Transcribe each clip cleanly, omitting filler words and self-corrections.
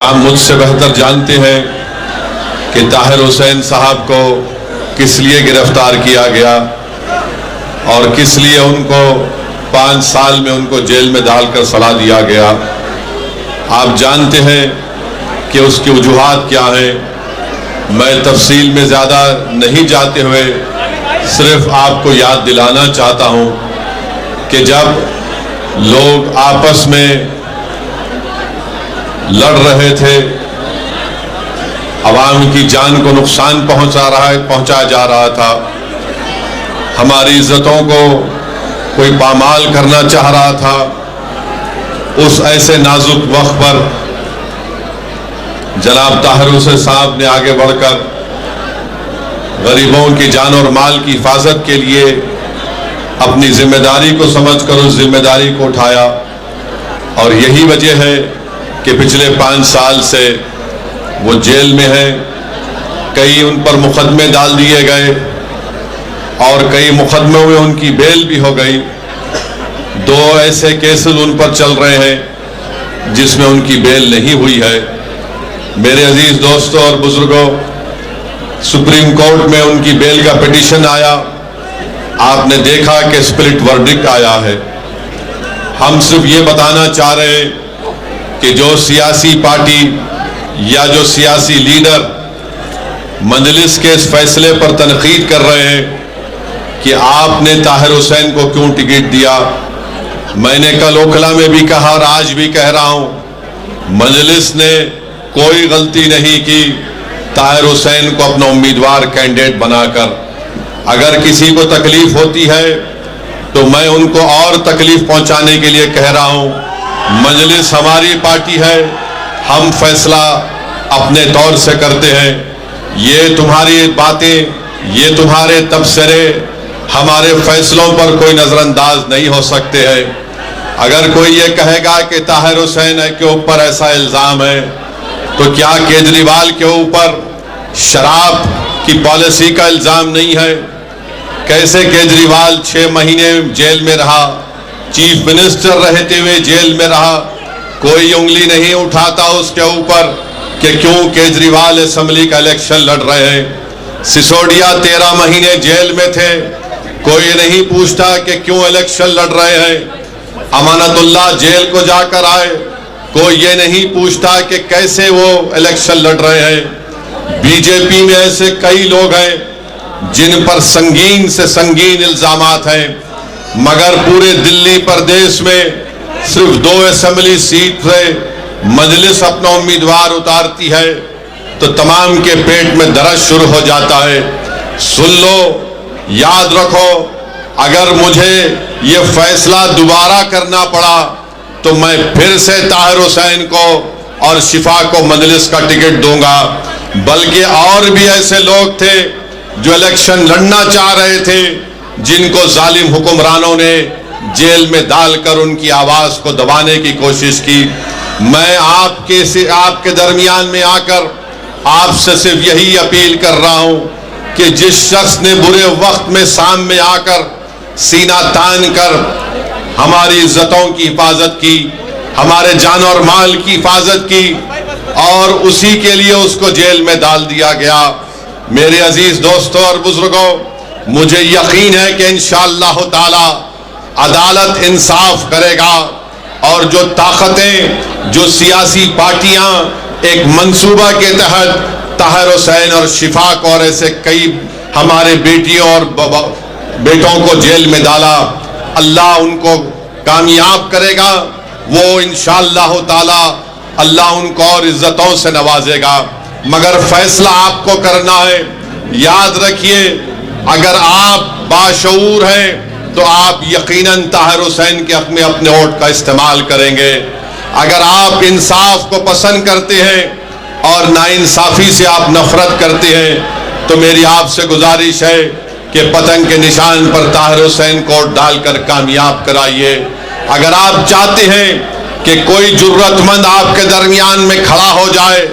آپ مجھ سے بہتر جانتے ہیں کہ طاہر حسین صاحب کو کس لیے گرفتار کیا گیا اور کس لیے ان کو 5 سال میں ان کو جیل میں ڈال کر سلا دیا گیا۔ آپ جانتے ہیں کہ اس کی وجوہات کیا ہیں۔ میں تفصیل میں زیادہ نہیں جاتے ہوئے صرف آپ کو یاد دلانا چاہتا ہوں کہ جب لوگ آپس میں لڑ رہے تھے، عوام کی جان کو نقصان پہنچایا جا رہا تھا، ہماری عزتوں کو کوئی پامال کرنا چاہ رہا تھا، اس ایسے نازک وقت پر جناب طاہر حسین صاحب نے آگے بڑھ کر غریبوں کی جان اور مال کی حفاظت کے لیے اپنی ذمہ داری کو سمجھ کر اس ذمہ داری کو اٹھایا، اور یہی وجہ ہے کہ پچھلے 5 سال سے وہ جیل میں ہیں۔ کئی ان پر مقدمے ڈال دیے گئے اور کئی مقدموں میں ان کی بیل بھی ہو گئی۔ 2 ایسے کیسز ان پر چل رہے ہیں جس میں ان کی بیل نہیں ہوئی ہے۔ میرے عزیز دوستوں اور بزرگوں، سپریم کورٹ میں ان کی بیل کا پٹیشن آیا، آپ نے دیکھا کہ سپلٹ ورڈکٹ آیا ہے۔ ہم صرف یہ بتانا چاہ رہے ہیں کہ جو سیاسی پارٹی یا جو سیاسی لیڈر مجلس کے اس فیصلے پر تنقید کر رہے ہیں کہ آپ نے طاہر حسین کو کیوں ٹکٹ دیا، میں نے کل اوکھلا میں بھی کہا اور آج بھی کہہ رہا ہوں، مجلس نے کوئی غلطی نہیں کی طاہر حسین کو اپنا امیدوار کینڈیڈیٹ بنا کر۔ اگر کسی کو تکلیف ہوتی ہے تو میں ان کو اور تکلیف پہنچانے کے لیے کہہ رہا ہوں، مجلس ہماری پارٹی ہے، ہم فیصلہ اپنے طور سے کرتے ہیں۔ یہ تمہاری باتیں، یہ تمہارے تبصرے ہمارے فیصلوں پر کوئی نظر انداز نہیں ہو سکتے ہیں۔ اگر کوئی یہ کہے گا کہ طاہر حسین کے اوپر ایسا الزام ہے تو کیا کیجریوال کے اوپر شراب کی پالیسی کا الزام نہیں ہے؟ کیسے کیجریوال 6 مہینے جیل میں رہا، چیف منسٹر رہتے ہوئے جیل میں رہا، کوئی انگلی نہیں اٹھاتا اس کے اوپر کہ کیوں کیجریوال اسمبلی کا الیکشن لڑ رہے ہیں۔ سسوڈیا 13 مہینے جیل میں تھے، کوئی نہیں پوچھتا کہ کیوں الیکشن لڑ رہے ہیں۔ امانت اللہ جیل کو جا کر آئے، کوئی یہ نہیں پوچھتا کہ کیسے وہ الیکشن لڑ رہے ہیں۔ بی جے پی میں ایسے کئی لوگ ہیں جن پر سنگین سے سنگین الزامات ہیں، مگر پورے دلی پردیش میں صرف 2 اسمبلی سیٹ سے مجلس اپنا امیدوار اتارتی ہے تو تمام کے پیٹ میں درد شروع ہو جاتا ہے۔ سن لو، یاد رکھو، اگر مجھے یہ فیصلہ دوبارہ کرنا پڑا تو میں پھر سے طاہر حسین کو اور شفا کو مجلس کا ٹکٹ دوں گا۔ بلکہ اور بھی ایسے لوگ تھے جو الیکشن لڑنا چاہ رہے تھے، جن کو ظالم حکمرانوں نے جیل میں ڈال کر ان کی آواز کو دبانے کی کوشش کی۔ میں آپ کے درمیان میں آ کر آپ سے صرف یہی اپیل کر رہا ہوں کہ جس شخص نے برے وقت میں سامنے آ کر سینہ تان کر ہماری عزتوں کی حفاظت کی، ہمارے جان اور مال کی حفاظت کی، اور اسی کے لیے اس کو جیل میں ڈال دیا گیا۔ میرے عزیز دوستوں اور بزرگوں، مجھے یقین ہے کہ انشاءاللہ تعالی عدالت انصاف کرے گا، اور جو طاقتیں، جو سیاسی پارٹیاں ایک منصوبہ کے تحت طاہر حسین اور شفا کو اور ایسے کئی ہمارے بیٹیوں اور بیٹوں کو جیل میں ڈالا، اللہ ان کو کامیاب کرے گا۔ وہ انشاءاللہ تعالی اللہ ان کو اور عزتوں سے نوازے گا، مگر فیصلہ آپ کو کرنا ہے۔ یاد رکھیے، اگر آپ باشعور ہیں تو آپ یقیناً طاہر حسین کے حق میں اپنے ووٹ کا استعمال کریں گے۔ اگر آپ انصاف کو پسند کرتے ہیں اور ناانصافی سے آپ نفرت کرتے ہیں تو میری آپ سے گزارش ہے کہ پتنگ کے نشان پر طاہر حسین کو ڈال کر کامیاب کرائیے۔ اگر آپ چاہتے ہیں کہ کوئی جرت مند آپ کے درمیان میں کھڑا ہو جائے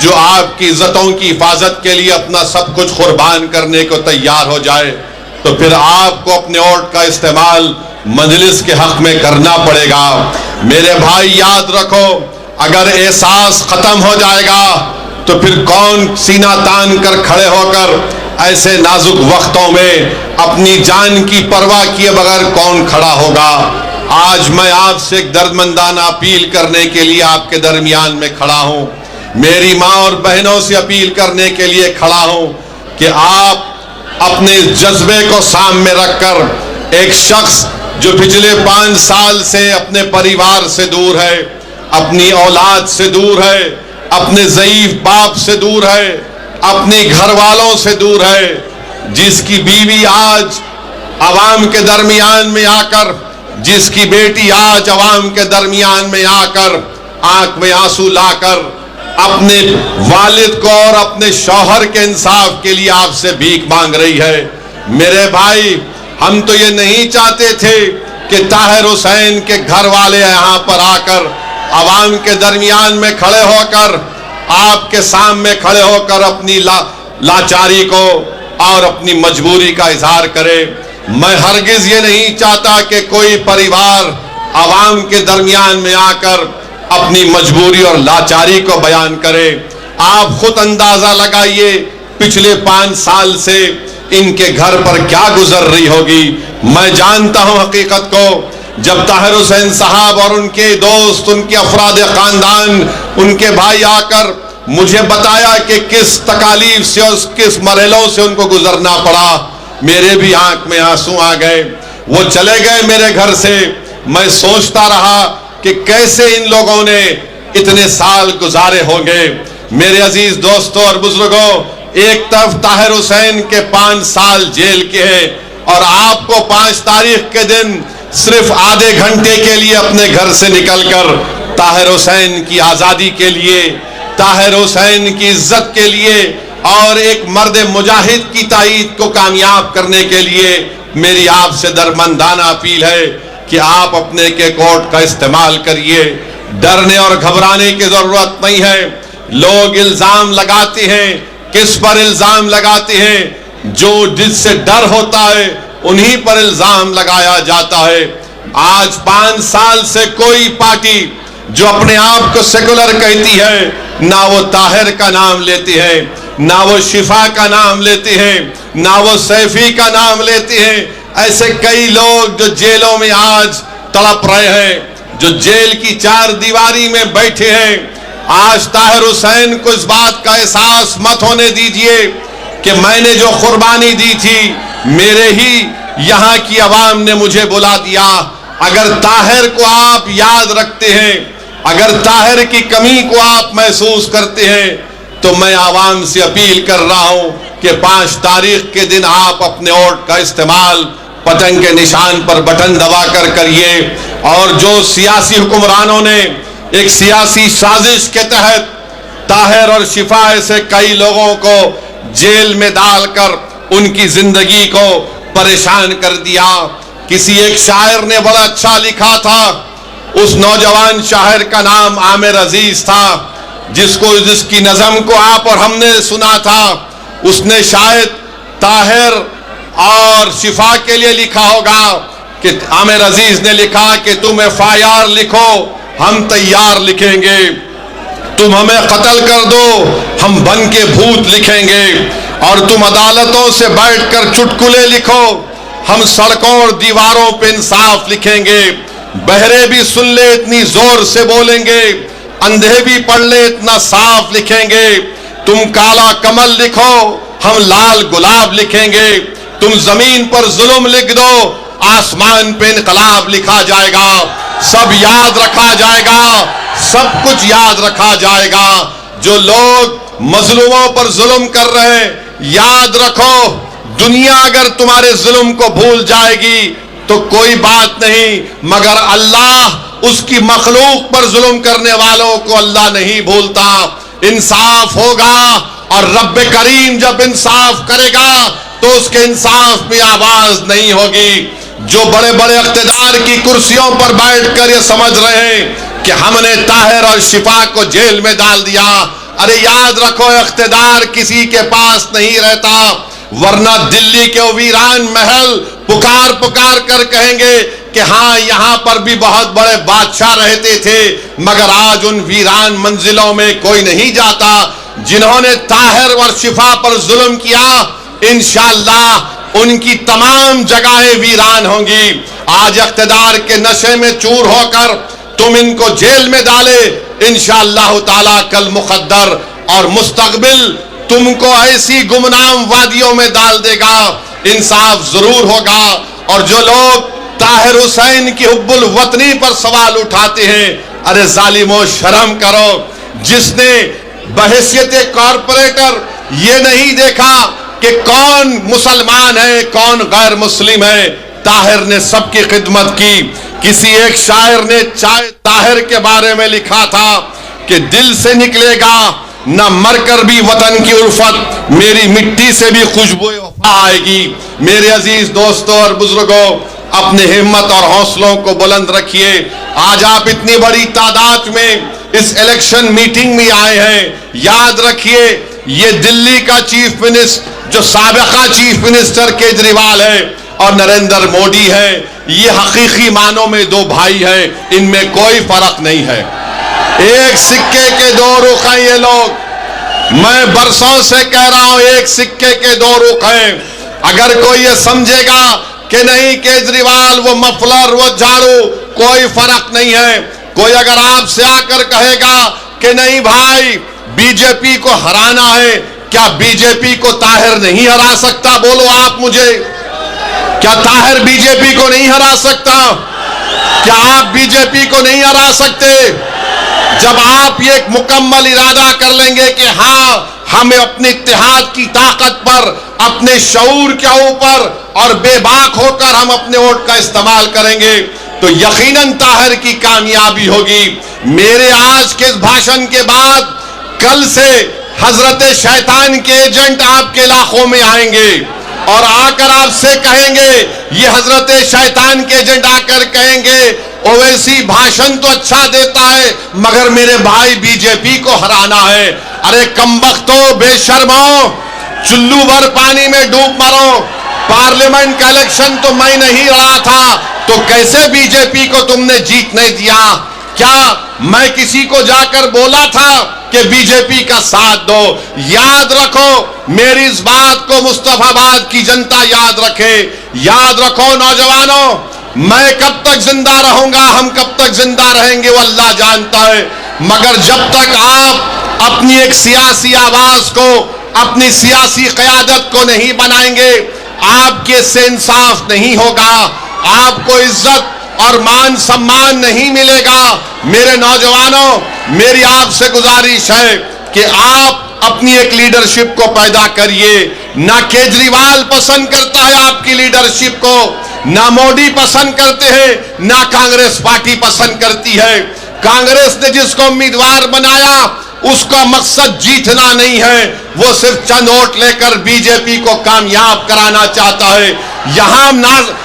جو آپ کی عزتوں کی حفاظت کے لیے اپنا سب کچھ قربان کرنے کو تیار ہو جائے تو پھر آپ کو اپنے ووٹ کا استعمال مجلس کے حق میں کرنا پڑے گا۔ میرے بھائی یاد رکھو، اگر احساس ختم ہو جائے گا تو پھر کون سینہ تان کر کھڑے ہو کر ایسے نازک وقتوں میں اپنی جان کی پرواہ کیے بغیر کون کھڑا ہوگا؟ آج میں آپ سے ایک دردمندانہ اپیل کرنے کے لیے آپ کے درمیان میں کھڑا ہوں، میری ماں اور بہنوں سے اپیل کرنے کے لیے کھڑا ہوں کہ آپ اپنے جذبے کو سامنے رکھ کر ایک شخص جو پچھلے 5 سال سے اپنے پریوار سے دور ہے، اپنی اولاد سے دور ہے، اپنے ضعیف باپ سے دور ہے، اپنی گھر والوں سے دور ہے، جس کی بیوی آج عوام کے درمیان میں آ کر، جس کی بیٹی آج عوام کے درمیان میں آ کر آنکھ میں آنسو لا کر اپنے والد کو اور اپنے شوہر کے انصاف کے لیے آپ سے بھیک مانگ رہی ہے۔ میرے بھائی، ہم تو یہ نہیں چاہتے تھے کہ طاہر حسین کے گھر والے یہاں پر آ کر عوام کے درمیان میں کھڑے ہو کر آپ کے سامنے کھڑے ہو کر اپنی لاچاری کو اور اپنی مجبوری کا اظہار کرے۔ میں ہرگز یہ نہیں چاہتا کہ کوئی پریوار عوام کے درمیان میں آ کر اپنی مجبوری اور لاچاری کو بیان کرے۔ آپ خود اندازہ لگائیے پچھلے 5 سال سے ان کے گھر پر کیا گزر رہی ہوگی۔ میں جانتا ہوں حقیقت کو، جب طاہر حسین صاحب اور ان کے دوست، ان کے افراد خاندان، ان کے بھائی آ کر مجھے بتایا کہ کس تکالیف سے اور کس مرحلوں سے ان کو گزرنا پڑا، میرے بھی آنکھ میں آنسو آ گئے۔ وہ چلے گئے میرے گھر سے، میں سوچتا رہا کہ کیسے ان لوگوں نے اتنے سال گزارے ہوں گے۔ میرے عزیز دوستوں اور بزرگوں، ایک طرف طاہر حسین کے 5 سال جیل کے ہیں اور آپ کو 5 تاریخ کے دن صرف آدھے گھنٹے کے لیے اپنے گھر سے نکل کر طاہر حسین کی آزادی کے لیے، طاہر حسین کی عزت کے لیے اور ایک مرد مجاہد کی تائید کو کامیاب کرنے کے لیے میری آپ سے درمندانہ اپیل ہے کہ آپ اپنے کے کوٹ کا استعمال کریے۔ ڈرنے اور گھبرانے کی ضرورت نہیں ہے۔ لوگ الزام لگاتے ہیں، کس پر الزام لگاتے ہیں؟ جو جس سے ڈر ہوتا ہے انہی پر الزام لگایا جاتا ہے۔ آج 5 سال سے کوئی پارٹی جو اپنے آپ کو سیکولر کہتی ہے، نہ وہ طاہر کا نام لیتی ہے، نہ وہ شفا کا نام لیتے ہیں، نہ وہ سیفی کا نام لیتے ہیں۔ ایسے کئی لوگ جو جیلوں میں آج تڑپ رہے ہیں، جو جیل کی 4 دیواری میں بیٹھے ہیں، آج طاہر حسین کو اس بات کا احساس مت ہونے دیجئے کہ میں نے جو قربانی دی تھی میرے ہی یہاں کی عوام نے مجھے بلا دیا۔ اگر طاہر کو آپ یاد رکھتے ہیں، اگر طاہر کی کمی کو آپ محسوس کرتے ہیں، تو میں عوام سے اپیل کر رہا ہوں کہ 5 تاریخ کے دن آپ اپنے ووٹ کا استعمال پتنگ کے نشان پر بٹن دبا کر کریے۔ اور جو سیاسی حکمرانوں نے ایک سیاسی سازش کے تحت طاہر اور شفا سے کئی لوگوں کو جیل میں ڈال کر ان کی زندگی کو پریشان کر دیا۔ کسی ایک شاعر نے بڑا اچھا لکھا تھا، اس نوجوان شاعر کا نام عامر عزیز تھا، جس کی نظم کو آپ اور ہم نے سنا تھا۔ اس نے شاید طاہر اور شفا کے لیے لکھا ہوگا کہ عامر عزیز نے لکھا کہ تم FIR لکھو، ہم تیار لکھیں گے، تم ہمیں قتل کر دو، ہم بن کے بھوت لکھیں گے، اور تم عدالتوں سے بیٹھ کر چٹکلے لکھو، ہم سڑکوں اور دیواروں پہ انصاف لکھیں گے، بہرے بھی سن لے اتنی زور سے بولیں گے، اندھے بھی پڑھ لے اتنا صاف لکھیں گے، تم کالا کمل لکھو، ہم لال گلاب لکھیں گے، تم زمین پر ظلم لکھ دو، آسمان پہ انقلاب لکھا جائے گا، سب یاد رکھا جائے گا، سب کچھ یاد رکھا جائے گا۔ جو لوگ مظلوموں پر ظلم کر رہے ہیں، یاد رکھو، دنیا اگر تمہارے ظلم کو بھول جائے گی تو کوئی بات نہیں، مگر اللہ اس کی مخلوق پر ظلم کرنے والوں کو اللہ نہیں بھولتا۔ انصاف ہوگا، اور رب کریم جب انصاف کرے گا تو اس کے انصاف میں آواز نہیں ہوگی۔ جو بڑے بڑے اقتدار کی کرسیوں پر بیٹھ کر یہ سمجھ رہے ہیں کہ ہم نے طاہر اور شفا کو جیل میں ڈال دیا، ارے یاد رکھو اقتدار کسی کے پاس نہیں رہتا، ورنہ دلی کے ویران محل پکار پکار کر کہیں گے کہ ہاں یہاں پر بھی بہت بڑے بادشاہ رہتے تھے، مگر آج ان ویران منزلوں میں کوئی نہیں جاتا۔ جنہوں نے طاہر اور شفا پر ظلم کیا، انشاءاللہ ان کی تمام جگہیں ویران ہوں گی۔ آج اقتدار کے نشے میں چور ہو کر تم ان کو جیل میں ڈالے، انشاءاللہ تعالی کل مقدر اور مستقبل تم کو ایسی گمنام وادیوں میں ڈال دے گا، انصاف ضرور ہوگا۔ اور جو لوگ طاہر حسین کی حب الوطنی پر سوال اٹھاتے ہیں، ارے ظالمو شرم کرو، جس نے بحیثیت کارپوریٹر یہ نہیں دیکھا کہ کون مسلمان ہے کون غیر مسلم ہے، طاہر نے سب کی خدمت کی۔ کسی ایک شاعر نے طاہر کے بارے میں لکھا تھا کہ دل سے نکلے گا نہ مر کر بھی وطن کی الفت، میری مٹی سے بھی خوشبو وفا آئے گی۔ میرے عزیز دوستوں اور بزرگوں، اپنے ہمت اور حوصلوں کو بلند رکھیے۔ آج آپ اتنی بڑی تعداد میں اس الیکشن میٹنگ میں آئے ہیں، یاد رکھیے یہ دلی کا چیف منسٹر جو سابقہ چیف منسٹر کیجریوال ہے اور نریندر مودی ہے، یہ حقیقی معنوں میں دو بھائی ہیں، ان میں کوئی فرق نہیں ہے۔ ایک سکے کے دو رخ ہیں یہ لوگ، میں برسوں سے کہہ رہا ہوں ایک سکے کے دو رخ ہیں۔ اگر کوئی یہ سمجھے گا کہ نہیں کیجریوال وہ مفلر وہ جھاڑو کوئی فرق نہیں ہے، کوئی اگر آپ سے آ کر کہے گا کہ نہیں بھائی بی جے پی کو ہرانا ہے، کیا بی جے پی کو طاہر نہیں ہرا سکتا؟ بولو آپ مجھے، کیا طاہر بی جے پی کو نہیں ہرا سکتا؟ کیا آپ بی جے پی کو نہیں ہرا سکتے؟ جب آپ یہ ایک مکمل ارادہ کر لیں گے کہ ہاں ہم اپنے اتحاد کی طاقت پر، اپنے شعور کے اوپر اور بے باک ہو کر ہم اپنے ووٹ کا استعمال کریں گے، تو یقیناً طاہر کی کامیابی ہوگی۔ میرے آج کے اس بھاشن کے بعد کل سے حضرت شیطان کے ایجنٹ آپ کے علاقوں میں آئیں گے اور آ کر آپ سے کہیں گے، یہ حضرت شیطان کے ایجنٹ آ کر کہیں گے اویسی بھاشن تو اچھا دیتا ہے مگر میرے بھائی بی جے پی کو ہرانا ہے۔ ارے کمبختو، بے شرمو، چلو بھر پانی میں ڈوب مرو، پارلیمنٹ کا الیکشن تو میں نہیں لڑا تھا تو کیسے بی جے پی کو تم نے جیتنے دیا؟ کیا میں کسی کو جا کر بولا تھا کہ بی جے پی کا ساتھ دو؟ یاد رکھو میری اس بات کو، مصطفیٰ آباد کی جنتا یاد رکھے، یاد رکھو نوجوانوں، میں کب تک زندہ رہوں گا، ہم کب تک زندہ رہیں گے وہ اللہ جانتا ہے، مگر جب تک آپ اپنی ایک سیاسی آواز کو، اپنی سیاسی قیادت کو نہیں بنائیں گے، آپ کے سے انصاف نہیں ہوگا، آپ کو عزت اور مان سمان نہیں ملے گا۔ میرے نوجوانوں، میری آپ سے گزارش ہے کہ آپ اپنی ایک لیڈرشپ کو پیدا کریے۔ نہ کیجریوال پسند کرتا ہے آپ کی لیڈرشپ کو، نہ مودی پسند کرتے ہیں، نہ کانگریس پارٹی پسند کرتی ہے۔ کانگریس نے جس کو امیدوار بنایا اس کا مقصد جیتنا نہیں ہے، وہ صرف چند ووٹ لے کر بی جے پی کو کامیاب کرانا چاہتا ہے۔ یہاں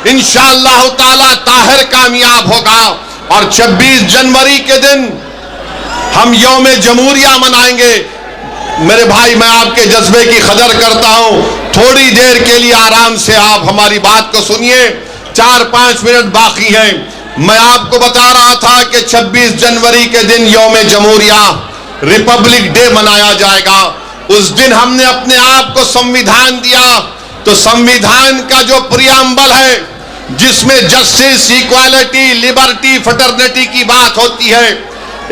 انشاءاللہ تعالی طاہر کامیاب ہوگا اور 26 جنوری کے دن ہم یوم جمہوریہ منائیں گے۔ میرے بھائی، میں آپ کے جذبے کی قدر کرتا ہوں، تھوڑی دیر کے لیے آرام سے آپ ہماری بات کو سنیے، 4-5 منٹ باقی ہیں۔ میں آپ کو بتا رہا تھا کہ 26 جنوری کے دن یوم جمہوریہ ریپبلک ڈے منایا جائے گا۔ اس دن ہم نے اپنے آپ کو سمویدھان دیا، تو سمویدھان کا جو پریامبل ہے جس میں جسٹس، ایکوالٹی، لبرٹی، فٹرنیٹی کی بات ہوتی ہے،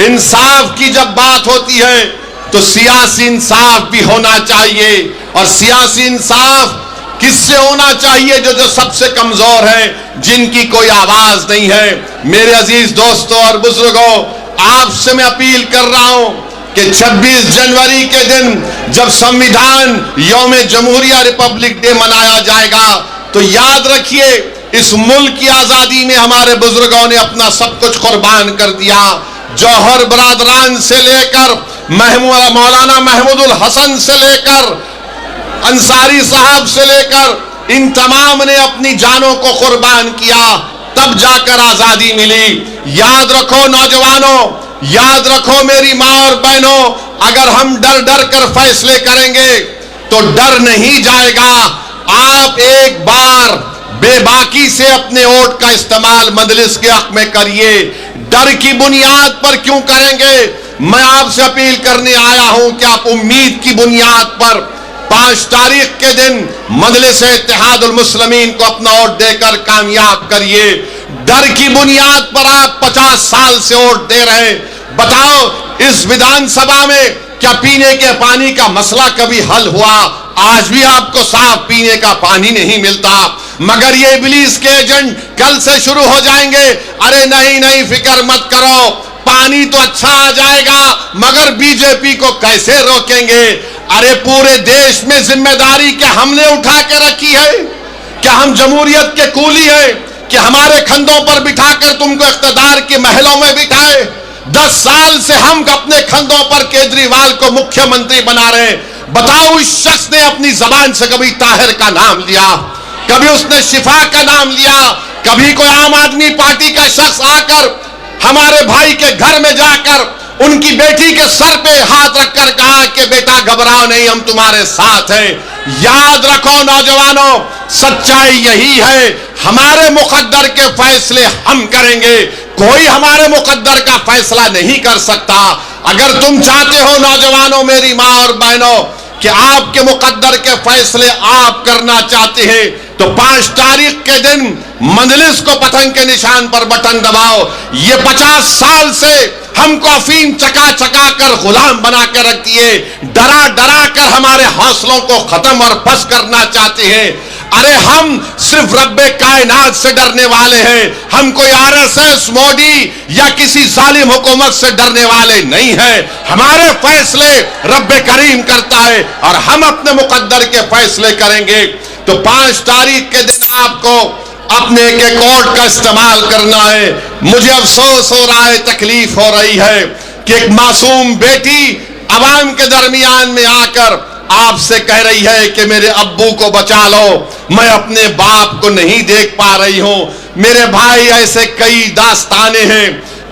انصاف کی جب بات ہوتی ہے تو سیاسی انصاف بھی ہونا چاہیے۔ اور سیاسی انصاف کس سے ہونا چاہیے؟ جو سب سے کمزور ہیں، جن کی کوئی آواز نہیں ہے۔ میرے عزیز دوستوں اور بزرگوں، آپ سے میں اپیل کر رہا ہوں کہ 26 جنوری کے دن جب سمویدھان یوم جمہوریہ ریپبلک ڈے منایا جائے گا تو یاد رکھیے اس ملک کی آزادی میں ہمارے بزرگوں نے اپنا سب کچھ قربان کر دیا۔ جوہر برادران سے لے کر مولانا محمود الحسن سے لے کر انصاری صاحب سے لے کر ان تمام نے اپنی جانوں کو قربان کیا، تب جا کر آزادی ملی۔ یاد رکھو نوجوانوں، یاد رکھو میری ماں اور بہنوں، اگر ہم ڈر ڈر کر فیصلے کریں گے تو ڈر نہیں جائے گا۔ آپ ایک بار بے باکی سے اپنے ووٹ کا استعمال مجلس کے حق میں کریے. ڈر کی بنیاد پر کیوں کریں گے؟ میں آپ سے اپیل کرنے آیا ہوں کہ آپ امید کی بنیاد پر 5 تاریخ کے دن مجلس اتحاد المسلمین کو اپنا ووٹ دے کر کامیاب کریے. ڈر کی بنیاد پر آپ 50 سال سے ووٹ دے رہے ہیں. بتاؤ اس ودھان سبھا میں کیا پینے کے پانی کا مسئلہ کبھی حل ہوا؟ آج بھی آپ کو صاف پینے کا پانی نہیں ملتا. مگر یہ ابلیس کے ایجنٹ کل سے شروع ہو جائیں گے. ارے نہیں فکر مت کرو، پانی تو اچھا آ جائے گا، مگر بی جے پی کو کیسے روکیں گے؟ ارے پورے دیش میں ذمہ داری کیا ہم نے اٹھا کے رکھی ہے؟ کیا ہم جمہوریت کے کولی ہیں کہ ہمارے کندھوں پر بٹھا کر تم کو اقتدار کے محلوں میں بٹھائے؟ 10 سال سے ہم اپنے کندھوں پر کیجریوال کو مکھیہ منتری بنا رہے ہیں. بتاؤ اس شخص نے اپنی زبان سے کبھی طاہر کا نام لیا؟ کبھی اس نے شفا کا نام لیا؟ کبھی کوئی عام آدمی پارٹی کا شخص آ کر ہمارے بھائی کے گھر میں جا کر ان کی بیٹی کے سر پہ ہاتھ رکھ کر کہا کہ بیٹا گھبراؤ نہیں، ہم تمہارے ساتھ ہیں؟ یاد رکھو نوجوانوں، سچائی یہی ہے. ہمارے مقدر کے فیصلے ہم کریں گے، کوئی ہمارے مقدر کا فیصلہ نہیں کر سکتا. اگر تم چاہتے ہو نوجوانوں، میری ماں اور بہنوں، کہ آپ کے مقدر کے فیصلے آپ کرنا چاہتے ہیں تو 5 تاریخ کے دن مجلس کو پتنگ کے نشان پر بٹن دباؤ. یہ 50 سال سے ہم کو افیم چکا کر غلام بنا کے رکھتی ہے، ڈرا کر ہمارے حوصلوں کو ختم اور پس کرنا چاہتے ہیں. ارے ہم صرف رب کائنات سے ڈرنے والے ہیں، ہم کوئی RSS مودی یا کسی ظالم حکومت سے ڈرنے والے نہیں ہیں. ہمارے فیصلے رب کریم کرتا ہے اور ہم اپنے مقدر کے فیصلے کریں گے. تو 5 تاریخ کے دن آپ کو اپنے ایک ووٹ کا استعمال کرنا ہے. مجھے افسوس ہو رہا ہے، تکلیف ہو رہی ہے کہ ایک معصوم بیٹی عوام کے درمیان میں آ کر آپ سے کہہ رہی ہے کہ میرے ابو کو بچا لو، میں اپنے باپ کو نہیں دیکھ پا رہی ہوں. میرے بھائی، ایسے کئی داستانیں ہیں،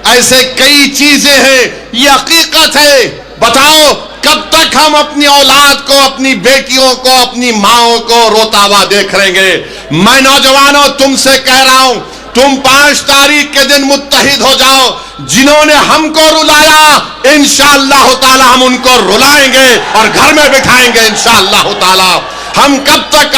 ایسے کئی چیزیں ہیں، یہ حقیقت ہے. بتاؤ کب تک ہم اپنی اولاد کو، اپنی بیٹیوں کو، اپنی ماؤں کو روتا ہوا دیکھ رہیں گے؟ میں نوجوانوں تم سے کہہ رہا ہوں، تم 5 تاریخ کے دن متحد ہو جاؤ. جنہوں نے ہم کو رلایا انشاءاللہ تعالی ہم ان کو رلائیں گے اور گھر میں بٹھائیں گے انشاءاللہ تعالی. ہم کب تک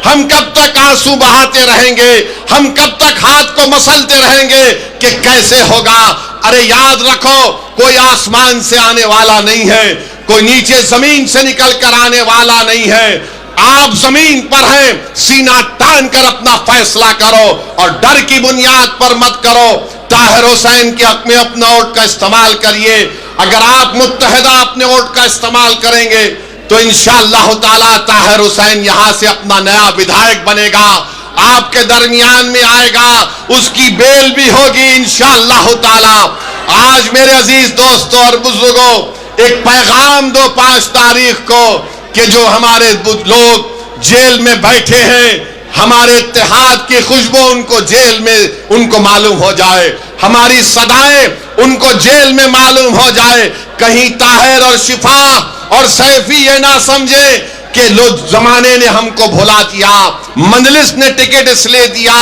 ہم کب تک آنسو بہاتے رہیں گے؟ ہم کب تک ہاتھ کو مسلتے رہیں گے کہ کیسے ہوگا؟ ارے یاد رکھو، کوئی آسمان سے آنے والا نہیں ہے، کوئی نیچے زمین سے نکل کر آنے والا نہیں ہے. آپ زمین پر ہیں، سینہ تان کر اپنا فیصلہ کرو اور ڈر کی بنیاد پر مت کرو. طاہر حسین کے حق میں اپنا ووٹ کا استعمال کریے. اگر آپ متحدہ اپنے ووٹ کا استعمال کریں گے تو انشاءاللہ تعالی طاہر حسین یہاں سے اپنا نیا ودھائک بنے گا، آپ کے درمیان میں آئے گا، اس کی بیل بھی ہوگی انشاءاللہ تعالی. آج میرے عزیز دوستوں اور بزرگوں، ایک پیغام دو 5 تاریخ کو کہ جو ہمارے لوگ جیل میں بیٹھے ہیں، ہمارے اتحاد کی خوشبو ان کو جیل میں ان کو معلوم ہو جائے، ہماری صدائیں ان کو جیل میں معلوم ہو جائے. کہیں طاہر اور شفا اور سیفی یہ نہ سمجھے کہ زمانے نے ہم کو بھلا دیا، مجلس نے ٹکٹ اس لیے دیا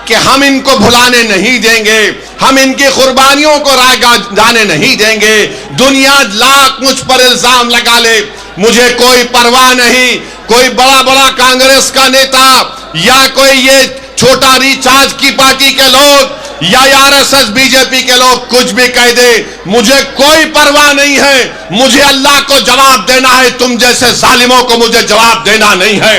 کہ ہم ان کو بھلانے نہیں دیں گے، ہم ان کی قربانیوں کو رائے جانے نہیں دیں گے. دنیا لاکھ مجھ پر الزام لگا لے، مجھے کوئی پرواہ نہیں. کوئی بڑا کانگریس کا نیتا یا کوئی یہ چھوٹا ریچارج کی پارٹی کے لوگ یا RSS بی جے پی کے لوگ کچھ بھی کہہ دے، مجھے کوئی پرواہ نہیں ہے. مجھے اللہ کو جواب دینا ہے، تم جیسے ظالموں کو مجھے جواب دینا نہیں ہے.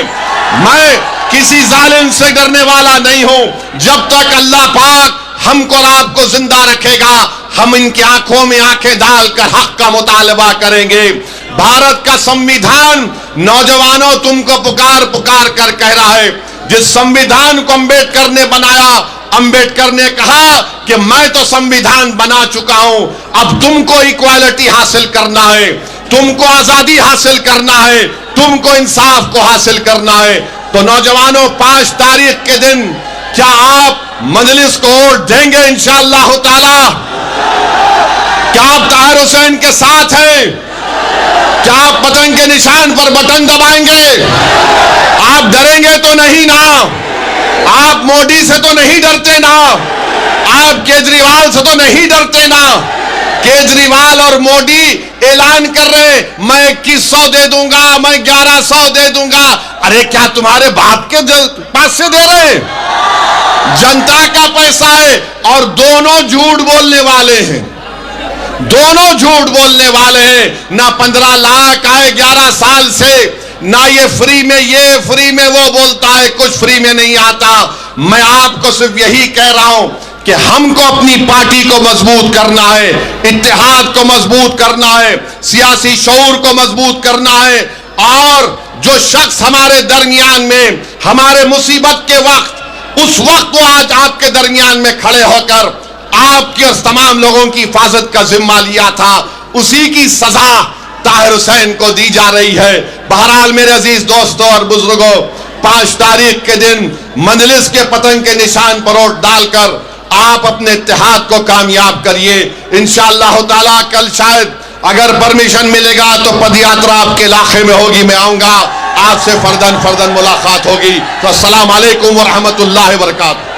میں کسی ظالم سے ڈرنے والا نہیں ہوں. جب تک اللہ پاک ہم کو اور آپ کو زندہ رکھے گا، ہم ان کی آنکھوں میں آنکھیں ڈال کر حق کا مطالبہ کریں گے. بھارت کا سمویدھان نوجوانوں تم کو پکار کر کہہ رہا ہے. جس سمویدھان کو امبیڈکر نے بنایا، امبیڈکر نے کہا کہ میں تو سمویدھان بنا چکا ہوں، اب تم کو ایکوالٹی حاصل کرنا ہے، تم کو آزادی حاصل کرنا ہے، تم کو انصاف کو حاصل کرنا ہے. تو نوجوانوں 5 تاریخ کے دن کیا آپ مجلس کو ووٹ دیں گے انشاءاللہ تعالی؟ کیا آپ طاہر حسین کے ساتھ ہیں؟ کیا آپ پتنگ کے نشان پر بٹن دبائیں گے؟ آپ ڈریں گے تو نہیں نا؟ آپ موڈی سے تو نہیں ڈرتے نا, آپ کیجریوال سے تو نہیں ڈرتے نا. کیجریوال اور موڈی اعلان کر رہے میں 2100 دے دوں گا, میں 1100 دے دوں گا. ارے کیا تمہارے باپ کے پاس سے دے رہے ہیں؟ جنتا کا پیسہ ہے. اور دونوں جھوٹ بولنے والے ہیں, دونوں جھوٹ بولنے والے ہیں. نہ 15 لاکھ آئے 11 سال سے, نہ یہ فری میں یہ فری میں وہ بولتا ہے, کچھ فری میں نہیں آتا. میں آپ کو صرف یہی کہہ رہا ہوں کہ ہم کو اپنی پارٹی کو مضبوط کرنا ہے, اتحاد کو مضبوط کرنا ہے, سیاسی شعور کو مضبوط کرنا ہے. اور جو شخص ہمارے درمیان میں ہمارے مصیبت کے وقت, اس وقت وہ آج آپ کے درمیان میں کھڑے ہو کر آپ کی اور تمام لوگوں کی حفاظت کا ذمہ لیا تھا, اسی کی سزا طاہر حسین کو دی جا رہی ہے. بہرحال میرے عزیز دوستوں اور بزرگوں, 5 تاریخ کے دن مجلس کے پتنگ کے نشان پر ووٹ ڈال کر آپ اپنے اتحاد کو کامیاب کریے. انشاءاللہ تعالیٰ کل شاید اگر پرمیشن ملے گا تو پد یاترا آپ کے علاقے میں ہوگی, میں آؤں گا, آپ سے فردن ملاقات ہوگی. تو السلام علیکم ورحمۃ اللہ وبرکاتہ.